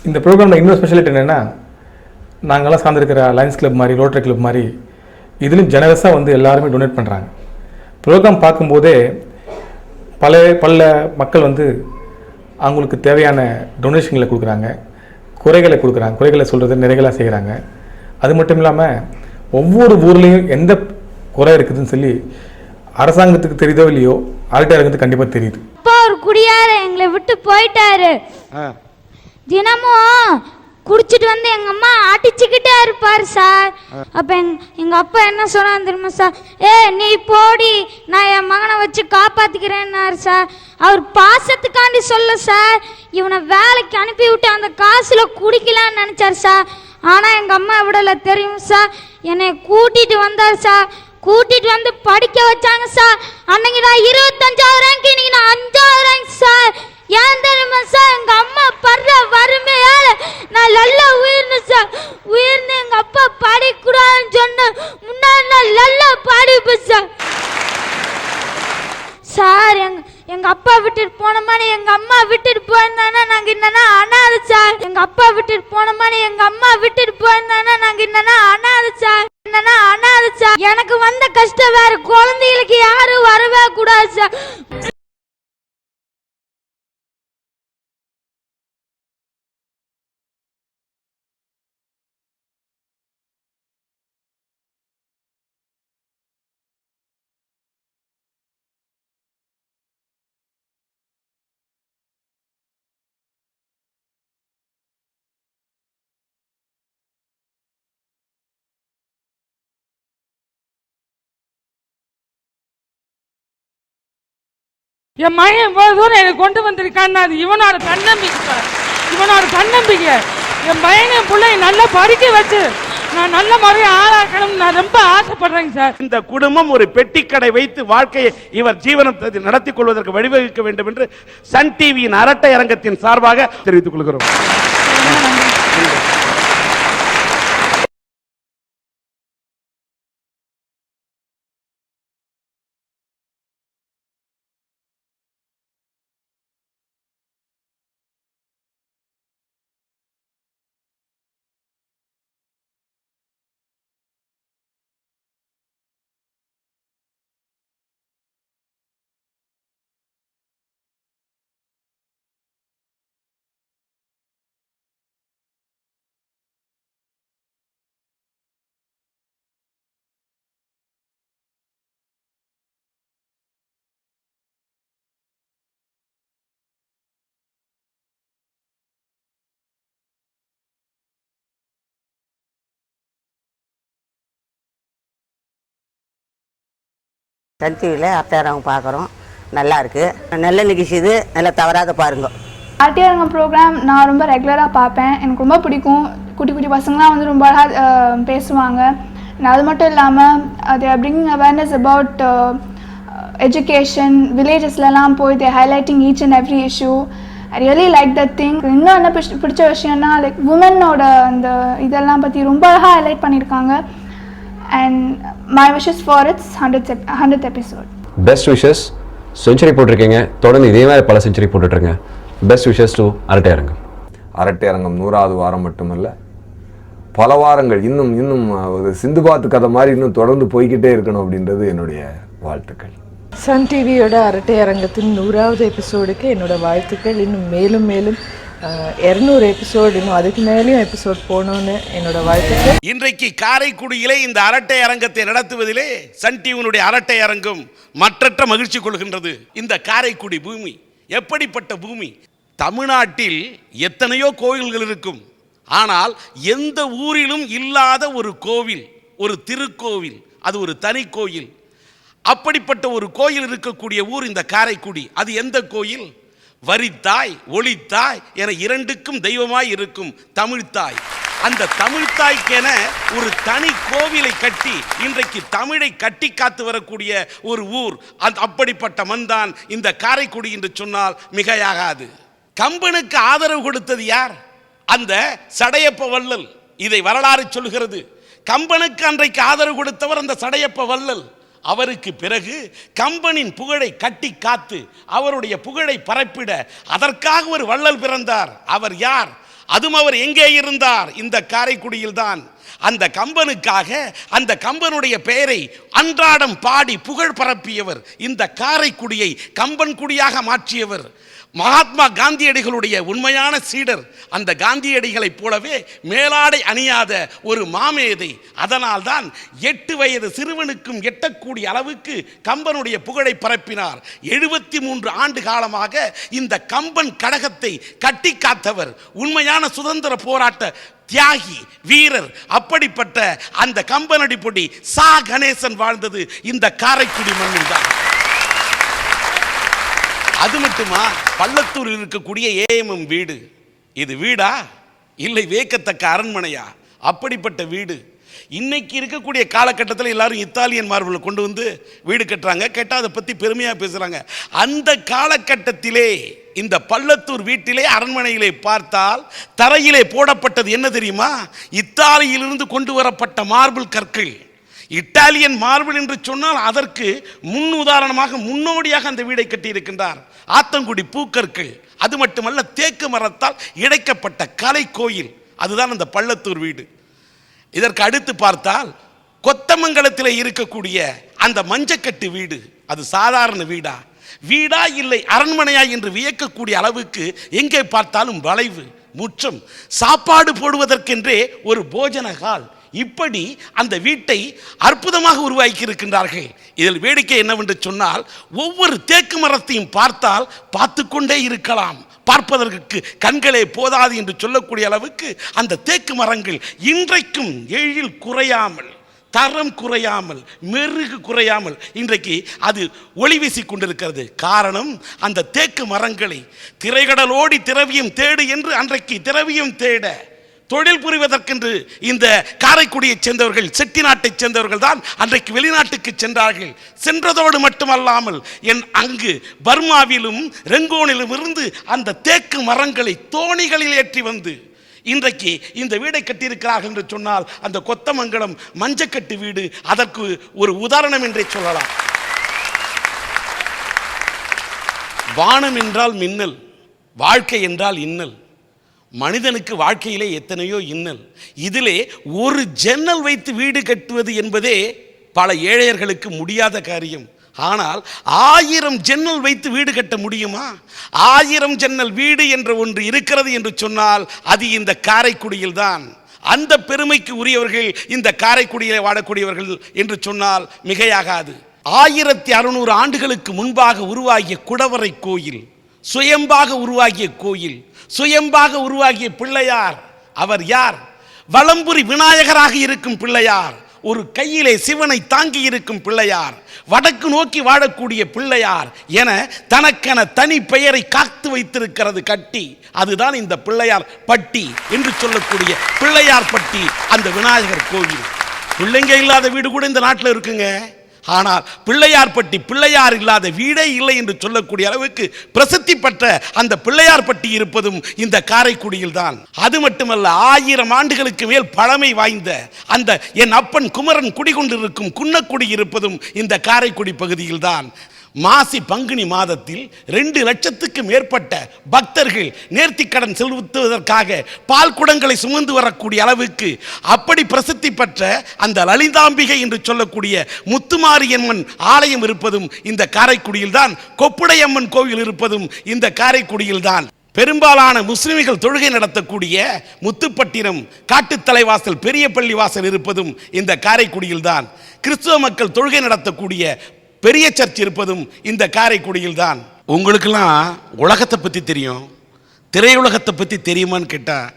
இந்த ப்ரோக்ராமில் இன்னொரு ஸ்பெஷாலிட்டி என்னென்னா, நாங்கள்லாம் சார்ந்திருக்கிற லயன்ஸ் கிளப் மாதிரி, ரோட்டரி கிளப் மாதிரி இதுலேயும் ஜெனரஸாக வந்து எல்லாருமே டொனேட் பண்ணுறாங்க. ப்ரோக்ராம் பார்க்கும்போதே பல மக்கள் வந்து அவங்களுக்கு தேவையான டொனேஷன்களை கொடுக்குறாங்க, குறைகளை சொல்கிறது நிறைகளாக செய்கிறாங்க. அது மட்டும் இல்லாமல் ஒவ்வொரு ஊர்லேயும் எந்த குறை இருக்குதுன்னு சொல்லி அரசாங்கத்துக்கு தெரியுதோ இல்லையோ, அரட்டை அரங்கத்துக்கு கண்டிப்பாக தெரியுது. அப்பா ஒரு குடியார எங்களை விட்டு போயிட்டாரு. தினமும் குடிச்சிட்டு வந்து எங்க அம்மா அடிச்சுக்கிட்டே இருப்பாரு சார். அப்ப எங்க அப்பா என்ன சொன்னாரு தெரியுமா சார்? நீ போடி, நான் என் மகனை வச்சு காப்பாத்திக்கிறேன்னாரு சார். அவர் பாசத்துக்காண்டி சொல்ல சார், இவனை வேலைக்கு அனுப்பி விட்டு அந்த காசுல குடிக்கலான்னு நினைச்சாரு சார். ஆனா எங்க அம்மா விடல தெரியும் சார். என்னை கூட்டிட்டு வந்தாரு சார். கூட்டிட்டு வந்து படிக்க வச்சாங்க சார். அன்னைக்கு நான் 25வது ரேங்க், இன்னைக்கு நான் 5வது ரேங்க் சார். ஏன் தெரியுமா சார்? எங்க அம்மா படுற வறுமையால நான் நல்லா உயிர்னேன் சார். உயிர்னு எங்க அப்பா படிக்கூடாதுன்னு சொன்ன முன்னாடி நான் நல்லா படிப்பேன் சார். சார் எங்க அப்பா விட்டுட்டு போன மாதிரி எங்க அம்மா விட்டுட்டு போயிருந்தானா நாங்க என்னன்னா அனாதை சார். எங்க அப்பா விட்டுட்டு போன மாதிரி எங்க அம்மா விட்டுட்டு போயிருந்தானா நாங்க என்னன்னா அனாதை சார். எனக்கு வந்த கஷ்டம் வேற குழந்தைகளுக்கு யாரும் வரவே கூடாது சார். என் மகன் இவ்வளவு தூரம் எனக்கு கொண்டு வந்திருக்கான்னு அது இவனோட தன்னம்பிக்கை. என் பையனை பிள்ளை நல்லா படிக்க வச்சு நான் நல்ல முறையை ஆளாக்கணும் நான் ரொம்ப ஆசைப்படுறேங்க சார். இந்த குடும்பம் ஒரு பெட்டிக்கடை வைத்து வாழ்க்கையை இவர் ஜீவனத்தை நடத்திக் கொள்வதற்கு வழிவகுக்க வேண்டும் என்று சன் டிவியின் அரட்டை அரங்கத்தின் சார்பாக தெரிவித்துக் கொள்கிறோம். சன் டிவியில் அரட்டையரங்கம் பார்க்குறோம், நல்லா இருக்குது. நல்ல நிகழ்ச்சி இது, நல்லா தவறாத பாருங்க. அரட்டையரங்கம் ப்ரோக்ராம் நான் ரொம்ப ரெகுலராக பார்ப்பேன், எனக்கு ரொம்ப பிடிக்கும். குட்டி பசங்களாம் வந்து ரொம்ப பேசுவாங்க. அது மட்டும் இல்லாமல் they are bringing awareness about education. வில்லேஜஸ்லாம் போய் they highlighting each and every issue. I really like that thing. இன்னும் என்ன பிடிச்ச விஷயம்னா லைக் உமனோட அந்த இதெல்லாம் பற்றி ரொம்ப அழகாக ஹைலைட் பண்ணியிருக்காங்க. And my wishes for its 100th episode. Best wishes. Century போட்டிருக்கீங்க, தொடர்ந்து இதே மாதிரி பல செஞ்சுரி போட்டுட்ருங்க. Best wishes to Arattaiyarangam. Arattaiyarangam 100வது வாரம் மட்டுமல்ல, பல வாரங்கள் இன்னும் ஒரு சிந்துபாத் கதை மாதிரி இன்னும் தொடர்ந்து போய்கிட்டே இருக்கணும் அப்படின்றது என்னுடைய வாழ்த்துக்கள். சன் டிவியோட அரட்டையரங்கத்தின் 100வது எபிசோடுக்கு என்னோட வாழ்த்துக்கள். இன்னும் மேலும் 200 எபிசோடு, இன்னும் அதுக்கு மேலேயும் எபிசோட் போகணும்னு என்னோட வாழ்த்துக்கள். இன்றைக்கு காரைக்குடியிலே இந்த அரட்டை அரங்கத்தை நடத்துவதிலே சன் டிவியினுடைய அரட்டை அரங்கம் மற்றற்ற மகிழ்ச்சி கொள்கின்றது. இந்த காரைக்குடி பூமி எப்படிப்பட்ட பூமி? தமிழ்நாட்டில் எத்தனையோ கோயில்கள் இருக்கும், ஆனால் எந்த ஊரிலும் இல்லாத ஒரு கோவில், ஒரு திருக்கோவில், அது ஒரு தனி கோயில். அப்படிப்பட்ட ஒரு கோயில் இருக்கக்கூடிய ஊர் இந்த காரைக்குடி. அது எந்த கோயில்? வரித்தாய் ஒளித்தாய் என இரண்டுக்கும் தெய்வமாய் இருக்கும் தமிழ்த்தாய். அந்த தமிழ்த்தாய்க்கென ஒரு தனி கோவிலை கட்டி இன்றைக்கு தமிழை கட்டி காத்து வரக்கூடிய ஒரு ஊர். அப்படிப்பட்ட மண் தான் இந்த காரைக்குடி என்று சொன்னால் மிகையாகாது. கம்பனுக்கு ஆதரவு கொடுத்தது யார்? அந்த சடையப்ப வள்ளல். இதை வரலாறு சொல்கிறது. கம்பனுக்கு அன்றைக்கு ஆதரவு கொடுத்தவர் அந்த சடையப்ப வள்ளல். அவருக்கு பிறகு கம்பனின் புகழை கட்டி காத்து அவருடைய புகழை பரப்பிட அதற்காக ஒரு வள்ளல் பிறந்தார். அவர் யார்? அதுவும் அவர் எங்கே இருந்தார்? இந்த காரைக்குடியில் தான். அந்த கம்பனுக்காக அந்த கம்பனுடைய பெயரை அன்றாடம் பாடி புகழ் பரப்பியவர், இந்த காரைக்குடியை கம்பன் குடியாக மாற்றியவர் மகாத்மா காந்தியடிகளுடைய உண்மையான சீடர். அந்த காந்தியடிகளைப் போலவே மேலாடை அணியாத ஒரு மாமேதை. அதனால்தான் 8 வயது சிறுவனுக்கும் எட்டக்கூடிய அளவுக்கு கம்பனுடைய புகழை பரப்பினார். 73 ஆண்டு காலமாக இந்த கம்பன் கடகத்தை கட்டி காத்தவர், உண்மையான சுதந்திர போராட்ட தியாகி, வீரர். அப்படிப்பட்ட அந்த கம்பனடிப்பொடி சா கணேசன் வாழ்ந்தது இந்த காரைக்குடி மண்ணில் தான். அது மட்டுமா, பள்ளத்தூரில் இருக்கக்கூடிய ஏஎம்எம் வீடு, இது வீடா இல்லை வியக்கத்தக்க அரண்மனையா? அப்படிப்பட்ட வீடு. இன்னைக்கு இருக்கக்கூடிய காலகட்டத்தில் எல்லாரும் இத்தாலியன் மார்பிளை கொண்டு வந்து வீடு கட்டுறாங்க, கேட்டால் அதை பற்றி பெருமையாக பேசுகிறாங்க. அந்த காலகட்டத்திலே இந்த பள்ளத்தூர் வீட்டிலே அரண்மனையிலே பார்த்தால் தரையிலே போடப்பட்டது என்ன தெரியுமா? இத்தாலியிலிருந்து கொண்டு வரப்பட்ட மார்பிள் கற்கள். இத்தாலியன் மார்பிள் என்று சொன்னால் அதற்கு முன் உதாரணமாக முன்னோடியாக அந்த வீடை கட்டியிருக்கின்றார். ஆத்தங்குடி பூக்கற்கள். அது மட்டுமல்ல, தேக்கு மரத்தால் இழைக்கப்பட்ட கலை கோயில். அதுதான் அந்த பள்ளத்தூர் வீடு. இதற்கு அடுத்து பார்த்தால் கொத்தமங்கலத்தில் இருக்கக்கூடிய அந்த மஞ்சக்கட்டு வீடு, அது சாதாரண வீடா? வீடா இல்லை அரண்மனையா என்று வியக்கக்கூடிய அளவுக்கு எங்கே பார்த்தாலும் வளைவு, முற்றம், சாப்பாடு போடுவதற்கென்றே ஒரு போஜன ஹால். இப்படி அந்த வீட்டை அற்புதமாக உருவாக்கி இருக்கின்றார்கள். இதில் வேடிக்கை என்னவென்று சொன்னால், ஒவ்வொரு தேக்கு மரத்தையும் பார்த்தால் பார்த்து கொண்டே இருக்கலாம், பார்ப்பதற்கு கண்களே போதாது என்று சொல்லக்கூடிய அளவுக்கு அந்த தேக்கு மரங்கள் இன்றைக்கும் எழில் குறையாமல், தரம் குறையாமல், மெருகு குறையாமல் இன்றைக்கு அது ஒளி வீசி கொண்டிருக்கிறது. காரணம், அந்த தேக்கு மரங்களை திரைகடலோடி திரவியம் தேடு என்று அன்றைக்கு திரவியம் தேட தொழில் புரிவதற்கென்று இந்த காரைக்குடியைச் சேர்ந்தவர்கள், செட்டிநாட்டைச் சேர்ந்தவர்கள் தான் அன்றைக்கு வெளிநாட்டுக்கு சென்றார்கள். சென்றதோடு மட்டுமல்லாமல் அங்கு பர்மாவிலும் ரெங்கோனிலும் இருந்து அந்த தேக்கு மரங்களை தோணிகளில் ஏற்றி வந்து இன்றைக்கு இந்த வீடை கட்டியிருக்கிறார்கள் என்று சொன்னால் அந்த கொத்தமங்கலம் மஞ்சக்கட்டு வீடு அதற்கு ஒரு உதாரணம் என்றே சொல்லலாம். வானம் என்றால் மின்னல், வாழ்க்கை என்றால் இன்னல். மனிதனுக்கு வாழ்க்கையிலே எத்தனையோ இன்னல். இதிலே ஒரு ஜன்னல் வைத்து வீடு கட்டுவது என்பதே பல ஏழையர்களுக்கு முடியாத காரியம். ஆனால் 1000 ஜன்னல் வைத்து வீடு கட்ட முடியுமா? 1000 ஜன்னல் வீடு என்ற ஒன்று இருக்கிறது என்று சொன்னால் அது இந்த காரைக்குடியில் தான். அந்த பெருமைக்கு உரியவர்கள் இந்த காரைக்குடியில் வாழக்கூடியவர்கள் என்று சொன்னால் மிகையாகாது. 1600 ஆண்டுகளுக்கு முன்பாக உருவாகிய குடவரை கோயில், சுயம்பாக உருவாகிய கோயில், சுயம்பாக உருவாகிய பிள்ளையார். அவர் யார்? வலம்புரி விநாயகராக இருக்கும் பிள்ளையார், ஒரு கையிலே சிவனை தாங்கி இருக்கும் பிள்ளையார், வடக்கு நோக்கி வாழக்கூடிய பிள்ளையார் என தனக்கென தனி பெயரை காத்து வைத்திருக்கிறது கட்டி. அதுதான் இந்த பிள்ளையார் பட்டி என்று சொல்லக்கூடிய பிள்ளையார் பட்டி, அந்த விநாயகர் கோவில். பிள்ளைங்க இல்லாத வீடு கூட இந்த நாட்டில் இருக்குங்க. ஆனால் பிள்ளையார் பட்டி, பிள்ளையார் இல்லாத வீடே இல்லை என்று சொல்லக்கூடிய அளவுக்கு பிரசித்தி பெற்ற அந்த பிள்ளையார் பட்டி இருப்பதும் இந்த காரைக்குடியில் தான். அது மட்டுமல்ல, 1000 ஆண்டுகளுக்கு மேல் பழமை வாய்ந்த அந்த என் அப்பன் குமரன் குடிகொண்டிருக்கும் குன்னக்குடி இருப்பதும் இந்த காரைக்குடி பகுதியில் தான். மாசி பங்குனி மாதத்தில் 2 லட்சத்துக்கு மேற்பட்ட பக்தர்கள் நேர்த்திக்கடன் செலுத்துவதற்காக பால் குடங்களை சுமந்து வரக்கூடிய அளவுக்கு அப்படி பிரசித்தி பெற்ற அந்த லலிதாம்பிகை என்று சொல்லக்கூடிய முத்துமாரியம்மன் ஆலயம் இருப்பதும் இந்த காரைக்குடியில் தான். கொப்புடையம்மன் கோவில் இருப்பதும் இந்த காரைக்குடியில் தான். பெரும்பாலான முஸ்லிம்கள் தொழுகை நடத்தக்கூடிய முத்துப்பட்டினம், காட்டுத்தலைவாசல், பெரிய பள்ளி வாசல் இருப்பதும் இந்த காரைக்குடியில் தான். கிறிஸ்துவ மக்கள் தொழுகை நடத்தக்கூடிய பெரிய சர்ச் இருப்பதும் இந்த காரைக்குடியில் தான். உங்களுக்கெல்லாம் உலகத்தை பற்றி தெரியும், திரையுலகத்தை பற்றி தெரியுமான்னு கேட்டால்,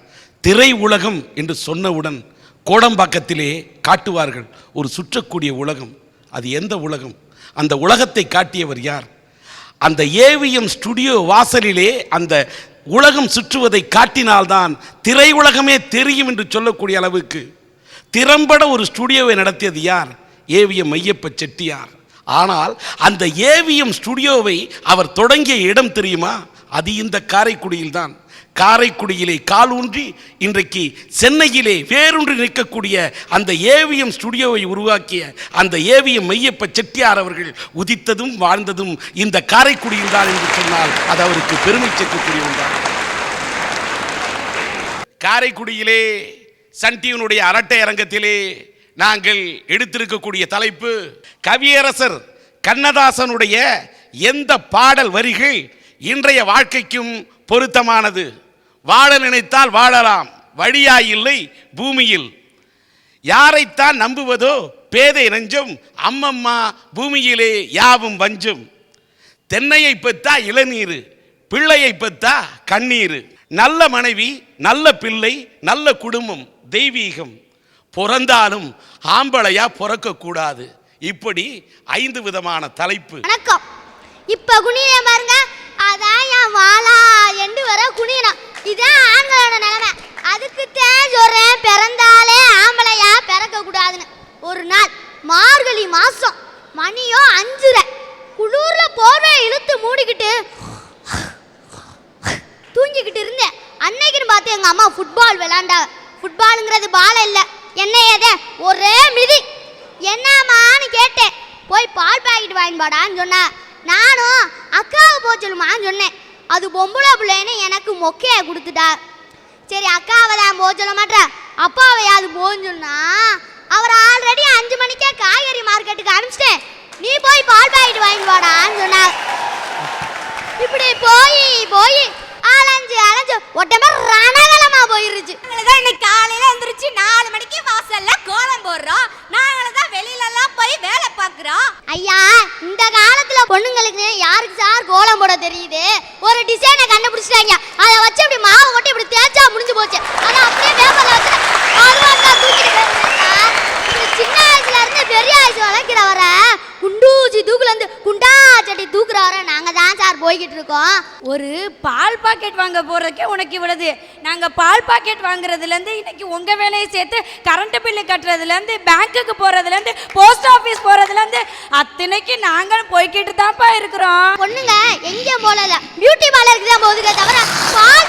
திரை உலகம் என்று சொன்னவுடன் கோடம்பாக்கத்திலே காட்டுவார்கள் ஒரு சுற்றக்கூடிய உலகம். அது எந்த உலகம்? அந்த உலகத்தை காட்டியவர் யார்? அந்த ஏவிஎம் ஸ்டுடியோ வாசலிலே அந்த உலகம் சுற்றுவதை காட்டினால்தான் திரையுலகமே தெரியும் என்று சொல்லக்கூடிய அளவுக்கு திறம்பட ஒரு ஸ்டுடியோவை நடத்தியது யார்? ஏவிஎம் ஐயப்ப செட்டியார். ஆனால் அந்த ஏவிஎம் ஸ்டுடியோவை அவர் தொடங்கிய இடம் தெரியுமா? அது இந்த காரைக்குடியில் தான். காரைக்குடியிலே காலூன்றி இன்றைக்கு சென்னையிலே வேரூன்றி நிற்கக்கூடிய அந்த ஏவிஎம் ஸ்டுடியோவை உருவாக்கிய அந்த ஏவிஎம் ஐயப்ப செட்டியார் அவர்கள் உதித்ததும் வாழ்ந்ததும் இந்த காரைக்குடியில் தான் என்று சொன்னால் அது அவருக்கு பெருமை சேர்க்கக்கூடிய ஒன்றாகும். காரைக்குடியிலே சன் டிவியினுடைய அரட்டை அரங்கத்திலே நாங்கள் எடுத்திருக்கக்கூடிய தலைப்பு கவியரசர் கண்ணதாசனுடைய எந்த பாடல் வரிகள் இன்றைய வாழ்க்கைக்கும் பொருத்தமானது. வாழ நினைத்தால் வாழலாம், வழியாயில்லை பூமியில். யாரைத்தான் நம்புவதோ பேதை நெஞ்சம், அம்மம்மா பூமியிலே யாவும் வஞ்சம். தென்னையை பெத்தா இளநீர், பிள்ளையை பெத்தா கண்ணீர். நல்ல மனைவி, நல்ல பிள்ளை, நல்ல குடும்பம் தெய்வீகம். பிறந்தாலும் ஆம்பளையா பிறக்கக்கூடாது. இப்படி 5 விதமான தலைப்பு. வணக்கம். இப்ப குனிய பாருங்க, அதான் என் வாழா என்று வர குனியணும். இதான் ஆண்களோட நிலைமை. அதுக்கு தான் சொல்றேன், பிறந்தாலே ஆம்பளையா பிறக்க கூடாதுன்னு. ஒரு நாள் மார்கழி மாசம், மணியோ 5:30, குளூர்ல போர்வை இழுத்து மூடிக்கிட்டு தூங்கிக்கிட்டு இருந்தேன். அன்னைக்குன்னு பார்த்து எங்க அம்மா ஃபுட்பால் விளையாண்டாங்க. ஃபுட்பாலுங்கிறது பால் இல்லை, என்ன ஏதே ஒரே மிதி. என்னம்மான்னு கேட்டேன். போய் பால் பாக்கெட் வாங்கி வாடான்னு சொன்னா. நானும் அக்காவை போக சொல்லுமான்னு சொன்னேன். அது பொம்பளை பிள்ளைன்னு எனக்கு மொக்கையை கொடுத்துட்டா. சரி அக்காவை தான் போக சொல்ல மாட்டேன், அப்பாவையாவது போன்னு சொன்னா. அவர் ஆல்ரெடி 5 மணிக்கே காய்கறி மார்க்கெட்டுக்கு அனுப்பிச்சிட்டேன், நீ போய் பால் பாக்கெட் வாங்கி வாடான்னு சொன்னார். இப்படி போய் போய் அலைஞ்சு அலைஞ்சு ஒட்டமே ரணகலமா போயிருச்சு. இன்னைக்கு காலையில எந்திரிச்சு 4 மணிக்கு வாசல்ல கோலம் போடுறோம். நாங்கள தான் வெளியில எல்லாம் போய் வேலை பார்க்குறோம். ஐயா, இந்த காலத்துல பொண்ணுங்களுக்கு யாருக்கு சார் கோலம் போட தெரியுது? ஒரு டிசைனை கண்டுபிடிச்சிட்டாங்க, அதை வச்சு இப்படி மாவு கொட்டி இப்படி தேய்ச்சா முடிஞ்சு போச்சு. அதை அப்படியே பேப்பர்ல வச்சு சின்ன வயசுல இருந்து பெரிய வயசு வளர்க்கிற வர குண்டூச்சி தூக்குல இருந்து குண்டா சட்டி தூக்குற வர நாங்க தான் சார் போய்கிட்டு இருக்கோம். ஒரு பால் பாக்கெட் வாங்க போறதுக்கே உனக்கு இவ்வளவு. நாங்க பால் பாக்கெட் வாங்குறதுல இருந்து இன்னைக்கு உங்க வேலையை சேர்த்து கரண்ட் பில்லு கட்டுறதுல இருந்து பேங்க்குக்கு போறதுல இருந்து போஸ்ட் ஆபீஸ் போறதுல இருந்து அத்தனைக்கு நாங்களும் போய்கிட்டு தான்ப்பா இருக்கிறோம். பொண்ணுங்க எங்கேயும் போல பியூட்டி பார்லருக்கு தான் போகுதுங்க தவிர பால்